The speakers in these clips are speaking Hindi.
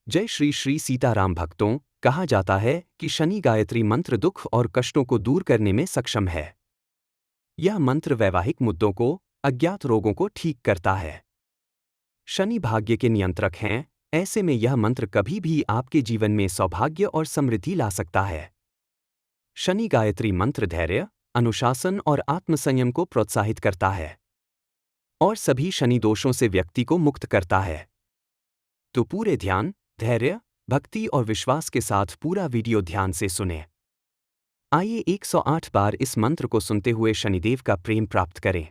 जय श्री श्री सीताराम भक्तों। कहा जाता है कि शनि गायत्री मंत्र दुख और कष्टों को दूर करने में सक्षम है। यह मंत्र वैवाहिक मुद्दों को, अज्ञात रोगों को ठीक करता है। शनि भाग्य के नियंत्रक हैं, ऐसे में यह मंत्र कभी भी आपके जीवन में सौभाग्य और समृद्धि ला सकता है। शनि गायत्री मंत्र धैर्य, अनुशासन और आत्मसंयम को प्रोत्साहित करता है और सभी शनि दोषों से व्यक्ति को मुक्त करता है। तो पूरे ध्यान, धैर्य, भक्ति और विश्वास के साथ पूरा वीडियो ध्यान से सुनें। आइए 108 बार इस मंत्र को सुनते हुए शनिदेव का प्रेम प्राप्त करें।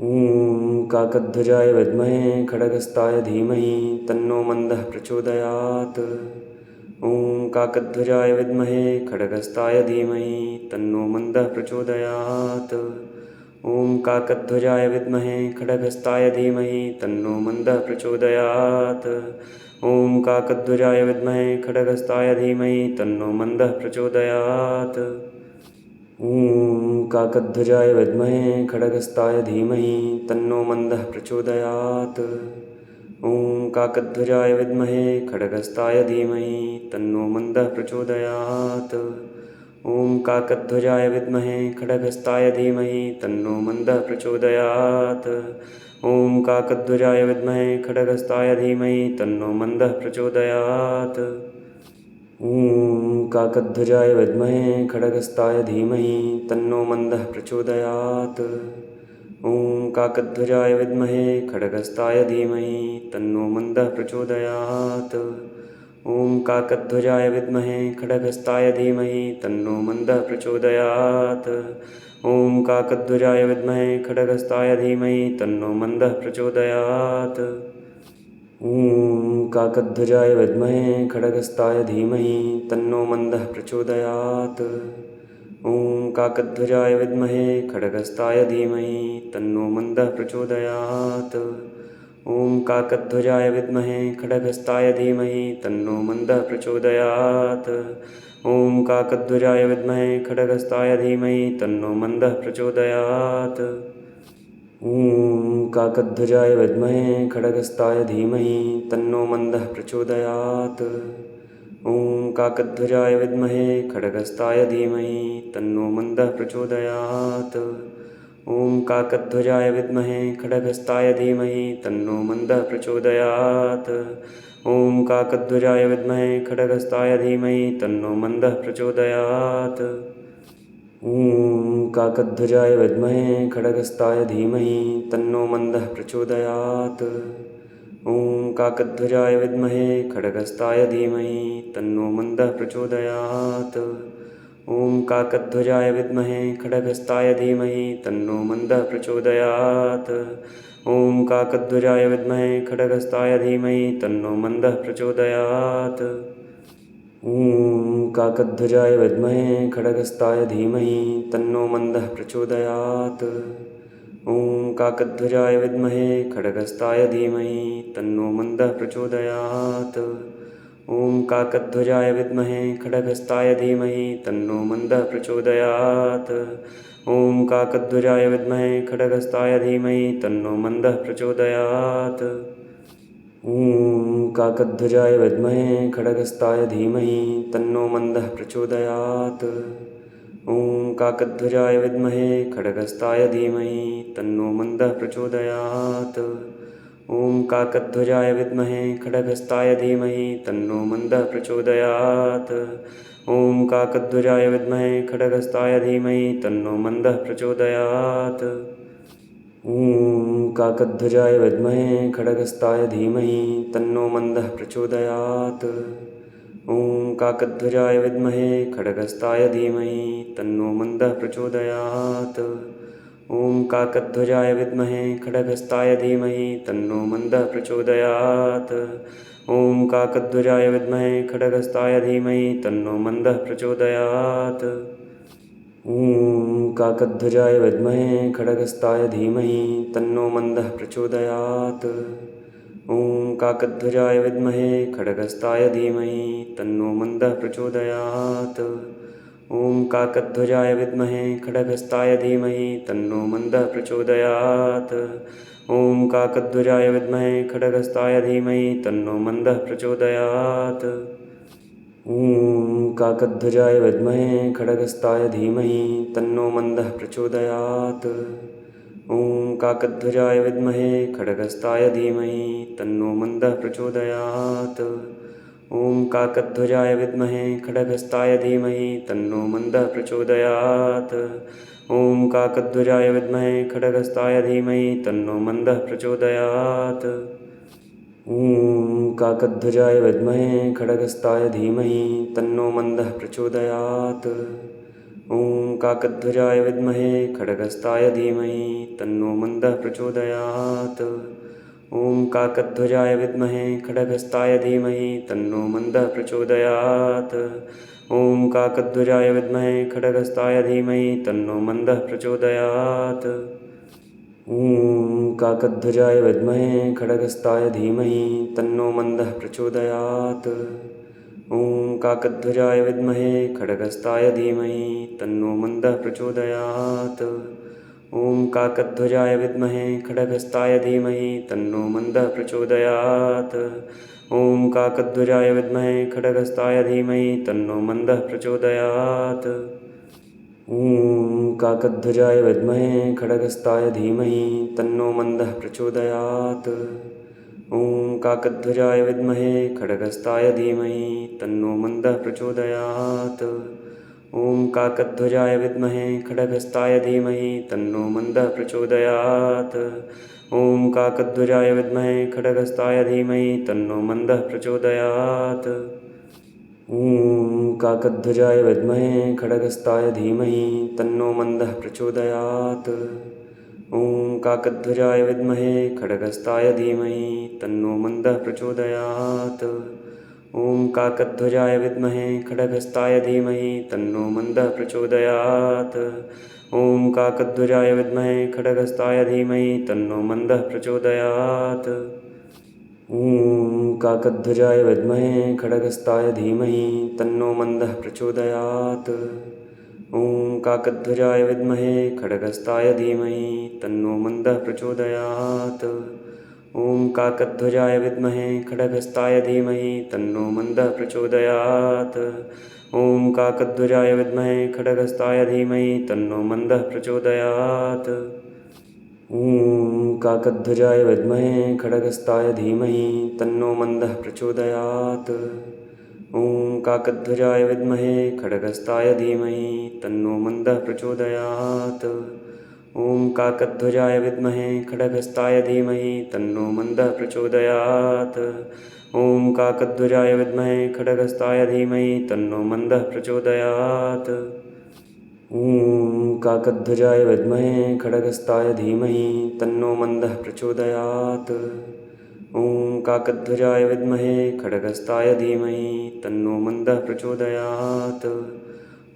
ॐ काकध्वजाय विद्महे खड्गहस्ताय धीमहि तन्नो मन्दः प्रचोदयात्। ॐ काकध्वजाय विद्महे खड्गहस्ताय धीमहि तन्नो मन्दः प्रचोदयात्। ॐ काकध्वजाय विद्महे खड्गहस्ताय धीमहि तन्नो मन्दः प्रचोदयात्। ॐ काकध्वजाय विद्महे खड्गहस्ताय धीमहि तन्नो मन्दः प्रचोदयात्। ॐ काकध्वजाय विद्महे खड्गहस्ताय धीमहि तन्नो मन्दः प्रचोदयात्। ॐ काकध्वजाय विद्महे खड्गहस्ताय धीमहि तन्नो मन्दः प्रचोदयात्। ॐ काकध्वजाय विद्महे खड्गहस्ताय धीमहि तन्नो मन्दः प्रचोदयात्। ॐ काकध्वजाय विद्महे खड्गहस्ताय धीमहि तन्नो मन्दः प्रचोदयात्। ॐ काकध्वजाय विद्महे खड्गहस्ताय धीमहि तन्नो मन्दः प्रचोदयात्। ॐ काकध्वजाय विद्महे खड्गहस्ताय धीमहि तन्नो मन्दः प्रचोदयात्। ॐ काकध्वजाय विद्महे खड्गहस्ताय धीमहि तन्नो मन्दः प्रचोदयात्। ॐ काकध्वजाय विद्महे खड्गहस्ताय धीमहि तन्नो मन्दः प्रचोदयात्। ॐ काकध्वजाय विद्महे खड्गहस्ताय धीमहि तन्नो मन्दः प्रचोदयात्। ॐ काकध्वजाय विद्महे खड्गहस्ताय धीमहि तन्नो मन्दः प्रचोदयात्। ॐ काकध्वजाय विद्महे खड्गहस्ताय धीमहि तन्नो मन्दः प्रचोदयात्। ॐ काकध्वजाय विद्महे खड्गहस्ताय धीमहि तन्नो मन्दः प्रचोदयात्। ॐ काकध्वजाय विद्महे खड्गहस्ताय धीमहि तन्नो मन्दः प्रचोदयात्। ॐ काकध्वजाय विद्महे खड्गहस्ताय धीमहि तन्नो मन्दः प्रचोदयात्। ॐ काकध्वजाय विद्महे खड्गहस्ताय धीमहि तन्नो मन्दः प्रचोदयात्। ॐ काकध्वजाय विद्महे खड्गहस्ताय धीमहि तन्नो मन्दः प्रचोदयात्। ॐ काकध्वजाय विद्महे खड्गहस्ताय धीमहि तन्नो मन्दः प्रचोदयात्। ॐ काकध्वजाय विद्महे खड्गहस्ताय धीमहि तन्नो मन्दः प्रचोदयात्। ॐ काकध्वजाय विद्महे खड्गहस्ताय धीमहि तन्नो मन्दः प्रचोदयात्। ॐ काकध्वजाय विद्महे खड्गहस्ताय धीमहि तन्नो मन्दः प्रचोदयात्। ॐ काकध्वजाय विद्महे खड्गहस्ताय धीमहि तन्नो मन्दः प्रचोदयात्। ॐ काकध्वजाय विद्महे खड्गहस्ताय धीमहि तन्नो मन्दः प्रचोदयात्। ॐ काकध्वजाय विद्महे खड्गहस्ताय धीमहि तन्नो मन्दः प्रचोदयात्। ॐ काकध्वजाय विद्महे खड्गहस्ताय धीमहि तन्नो मन्दः प्रचोदयात्। ॐ काकध्वजाय विद्महे खड्गहस्ताय धीमहि तन्नो मन्दः प्रचोदयात्। ॐ काकध्वजाय विद्महे खड्गहस्ताय धीमहि तन्नो मन्दः प्रचोदयात्। ॐ काकध्वजाय विद्महे खड्गहस्ताय धीमहि तन्नो मन्दः प्रचोदयात्। ॐ काकध्वजाय विद्महे खड्गहस्ताय धीमहि तन्नो मन्दः प्रचोदयात्। ॐ काकध्वजाय विद्महे खड्गहस्ताय धीमहि तन्नो मन्दः प्रचोदयात्। ॐ काकध्वजाय विद्महे खड्गहस्ताय धीमहि तन्नो मन्दः प्रचोदयात्। ॐ काकध्वजाय विद्महे खड्गहस्ताय धीमहि तन्नो मन्दः प्रचोदयात्। ॐ काकध्वजाय विद्महे खड्गहस्ताय धीमहि तन्नो मन्दः प्रचोदयात्। ॐ काकध्वजाय विद्महे खड्गहस्ताय धीमहि तन्नो मन्दः प्रचोदयात्। ॐ काकध्वजाय विद्महे खड्गहस्ताय धीमहि तन्नो मन्दः प्रचोदयात्। ॐ काकध्वजाय विद्महे खड्गहस्ताय धीमहि तन्नो मन्दः प्रचोदयात्। ॐ काकध्वजाय विद्महे खड्गहस्ताय धीमहि तन्नो मन्दः प्रचोदयात्। ॐ काकध्वजाय विद्महे खड्गहस्ताय धीमहि तन्नो मन्दः प्रचोदयात्। ॐ काकध्वजाय विद्महे खड्गहस्ताय धीमहि तन्नो मन्दः प्रचोदयात्। ॐ काकध्वजाय विद्महे खड्गहस्ताय धीमहि तन्नो मन्दः प्रचोदयात्। ॐ काकध्वजाय विद्महे खड्गहस्ताय धीमहि तन्नो मन्दः प्रचोदयात्। ॐ काकध्वजाय विद्महे खड्गहस्ताय धीमहि तन्नो मन्दः प्रचोदयात्। ॐ काकध्वजाय विद्महे खड्गहस्ताय धीमहि तन्नो मन्दः प्रचोदयात्। ॐ काकध्वजाय विद्महे खड्गहस्ताय धीमहि तन्नो मन्दः प्रचोदयात्। ॐ काकध्वजाय विद्महे खड्गहस्ताय धीमहि तन्नो मन्दः प्रचोदयात्। ॐ काकध्वजाय विद्महे खड्गहस्ताय धीमहि तन्नो मन्दः प्रचोदयात्। ॐ काकध्वजाय विद्महे खड्गहस्ताय धीमहि तन्नो मन्दः प्रचोदयात्। ॐ काकध्वजाय विद्महे खड्गहस्ताय धीमहि तन्नो मन्दः प्रचोदयात्। ॐ काकध्वजाय विद्महे खड्गहस्ताय धीमहि तन्नो मन्दः प्रचोदयात्। ॐ काकध्वजाय विद्महे खड्गहस्ताय धीमहि तन्नो मन्दः प्रचोदयात्। ॐ काकध्वजाय विद्महे खड्गहस्ताय धीमहि तन्नो मन्दः प्रचोदयात्। ॐ काकध्वजाय विद्महे खड्गहस्ताय धीमहि तन्नो मन्दः प्रचोदयात्। ॐ काकध्वजाय विद्महे खड्गहस्ताय धीमहि तन्नो मन्दः प्रचोदयात्। ॐ काकध्वजाय विद्महे खड्गहस्ताय धीमहि तन्नो मन्दः प्रचोदयात्। ॐ काकध्वजाय विद्महे खड्गहस्ताय धीमहि तन्नो मन्दः प्रचोदयात्। ॐ काकध्वजाय विद्महे खड्गहस्ताय धीमहि तन्नो मन्दः प्रचोदयात्। ॐ काकध्वजाय विद्महे खड्गहस्ताय धीमहि तन्नो मन्दः प्रचोदयात्। ॐ काकध्वजाय विद्महे खड्गहस्ताय धीमहि तन्नो मन्दः प्रचोदयात्। ॐ काकध्वजाय विद्महे खड्गहस्ताय धीमहि तन्नो मन्दः प्रचोदयात्। ॐ काकध्वजाय विद्महे खड्गहस्ताय धीमहि तन्नो मन्दः प्रचोदयात्। ॐ काकध्वजाय विद्महे खड्गहस्ताय धीमहि तन्नो मन्दः प्रचोदयात्। ॐ काकध्वजाय विद्महे खड्गहस्ताय धीमहि तन्नो मन्दः प्रचोदयात्। ॐ काकध्वजाय विद्महे खड्गहस्ताय धीमहि तन्नो मन्दः प्रचोदयात्। ॐ काकध्वजाय विद्महे खड्गहस्ताय धीमहि तन्नो मन्दः प्रचोदयात्। ॐ काकध्वजाय विद्महे खड्गहस्ताय धीमहि तन्नो मन्दः प्रचोदयात्। ॐ काकध्वजाय विद्महे खड्गहस्ताय धीमहि तन्नो मन्दः प्रचोदयात्। ॐ काकध्वजाय विद्महे खड्गहस्ताय धीमहि तन्नो मन्दः प्रचोदयात्।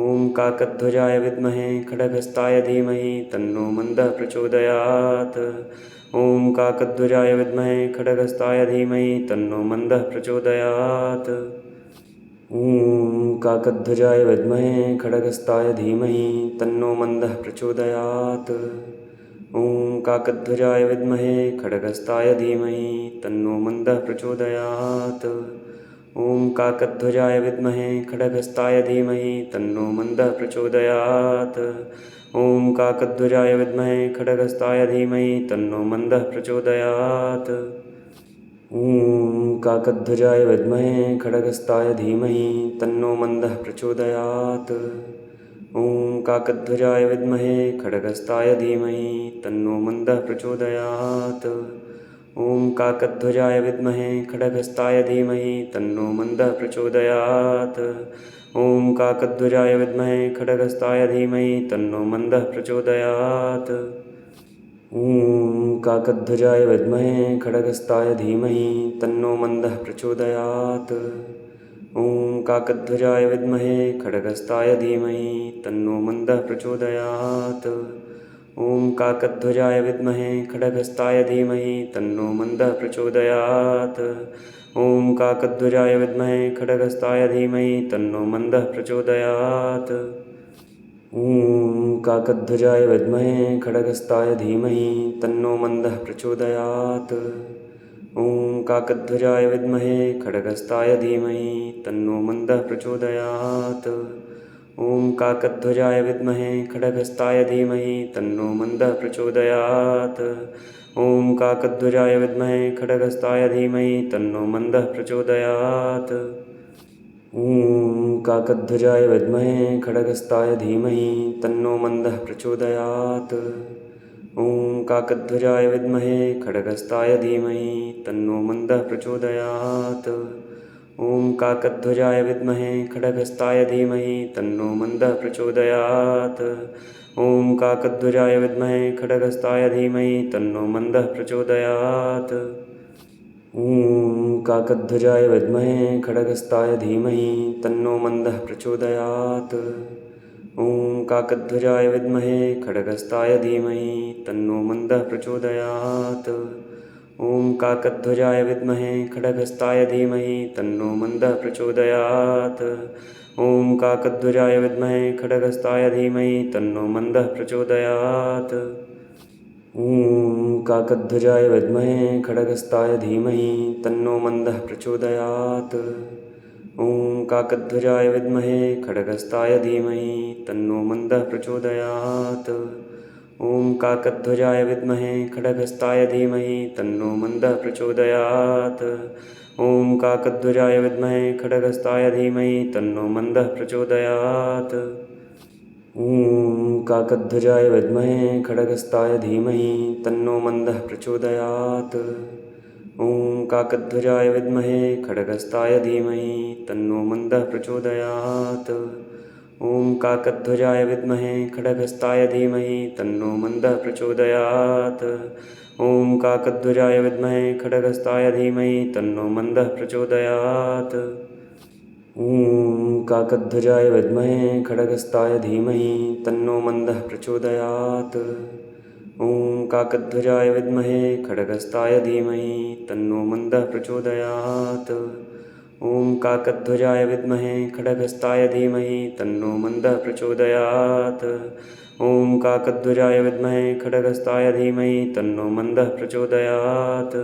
ॐ काकध्वजाय विद्महे खड्गहस्ताय धीमहि तन्नो मन्दः प्रचोदयात्। ॐ काकध्वजाय विद्महे खड्गहस्ताय धीमहि तन्नो मन्दः प्रचोदयात्। ॐ काकध्वजाय विद्महे खड्गहस्ताय धीमहि तन्नो मन्दः प्रचोदयात्। ॐ काकध्वजाय विद्महे खड्गहस्ताय धीमहि तन्नो मन्दः प्रचोदयात्। ॐ काकध्वजाय विद्महे खड्गहस्ताय धीमहि तन्नो मन्दः प्रचोदयात्। ॐ काकध्वजाय विद्महे खड्गहस्ताय धीमहि तन्नो मन्दः प्रचोदयात्। ॐ काकध्वजाय विद्महे खड्गहस्ताय धीमहि तन्नो मन्दः प्रचोदयात्। ॐ काकध्वजाय विद्महे खड्गहस्ताय धीमहि तन्नो मन्दः प्रचोदयात्। ॐ काकध्वजाय विद्महे खड्गहस्ताय धीमहि तन्नो मन्दः प्रचोदयात्। ॐ काकध्वजाय विद्महे खड्गहस्ताय धीमहि तन्नो मन्दः प्रचोदयात्। ॐ काकध्वजाय विद्महे खड्गहस्ताय धीमहि तन्नो मन्दः प्रचोदयात्। ॐ काकध्वजाय विद्महे खड्गहस्ताय धीमहि तन्नो मन्दः प्रचोदयात्। ॐ काकध्वजाय विद्महे खड्गहस्ताय धीमहि तन्नो मन्दः प्रचोदयात्। ॐ काकध्वजाय विद्महे खड्गहस्ताय धीमहि तन्नो मन्दः प्रचोदयात्। ॐ काकध्वजाय विद्महे खड्गहस्ताय धीमहि तन्नो मन्दः प्रचोदयात्। ॐ काकध्वजाय विद्महे खड्गहस्ताय धीमहि तन्नो मन्दः प्रचोदयात्। ॐ काकध्वजाय विद्महे खड्गहस्ताय धीमहि तन्नो मन्दः प्रचोदयात्। ॐ काकध्वजाय विद्महे खड्गहस्ताय धीमहि तन्नो मन्दः प्रचोदयात्। ॐ काकध्वजाय विद्महे खड्गहस्ताय धीमहि तन्नो मन्दः प्रचोदयात्। ॐ काकध्वजाय विद्महे खड्गहस्ताय धीमहि तन्नो मन्दः प्रचोदयात्। ॐ काकध्वजाय विद्महे खड्गहस्ताय धीमहि तन्नो मन्दः प्रचोदयात्। ॐ काकध्वजाय विद्महे खड्गहस्ताय धीमहि तन्नो मन्दः प्रचोदयात्। ॐ काकध्वजाय विद्महे खड्गहस्ताय धीमहि तन्नो मन्दः प्रचोदयात्। ॐ काकध्वजाय विद्महे खड्गहस्ताय धीमहि तन्नो मन्दः प्रचोदयात्। ॐ काकध्वजाय विद्महे खड्गहस्ताय धीमहि तन्नो मन्दः प्रचोदयात्। ॐ काकध्वजाय विद्महे खड्गहस्ताय धीमहि तन्नो मन्दः प्रचोदयात्। ॐ काकध्वजाय विद्महे खड्गहस्ताय धीमहि तन्नो मन्दः प्रचोदयात्। ॐ काकध्वजाय विद्महे खड्गहस्ताय धीमहि तन्नो मन्दः प्रचोदयात्। ॐ काकध्वजाय विद्महे खड्गहस्ताय धीमहि तन्नो मन्दः प्रचोदयात्। ॐ काकध्वजाय विद्महे खड्गहस्ताय धीमहि तन्नो मन्दः प्रचोदयात्। ॐ काकध्वजाय विद्महे खड्गहस्ताय धीमहि तन्नो मन्दः प्रचोदयात्। ॐ काकध्वजाय विद्महे खड्गहस्ताय धीमहि तन्नो मन्दः प्रचोदयात्। ॐ काकध्वजाय विद्महे खड्गहस्ताय धीमहि तन्नो मन्दः प्रचोदयात्। ॐ काकध्वजाय विद्महे खड्गहस्ताय धीमहि तन्नो मन्दः प्रचोदयात्। ॐ काकध्वजाय विद्महे खड्गहस्ताय धीमहि तन्नो मन्दः प्रचोदयात्। ॐ काकध्वजाय विद्महे खड्गहस्ताय धीमहि तन्नो मन्दः प्रचोदयात्। ॐ काकध्वजाय विद्महे खड्गहस्ताय धीमहि तन्नो मन्दः प्रचोदयात्। ॐ काकध्वजाय विद्महे खड्गहस्ताय धीमहि तन्नो मन्दः प्रचोदयात्।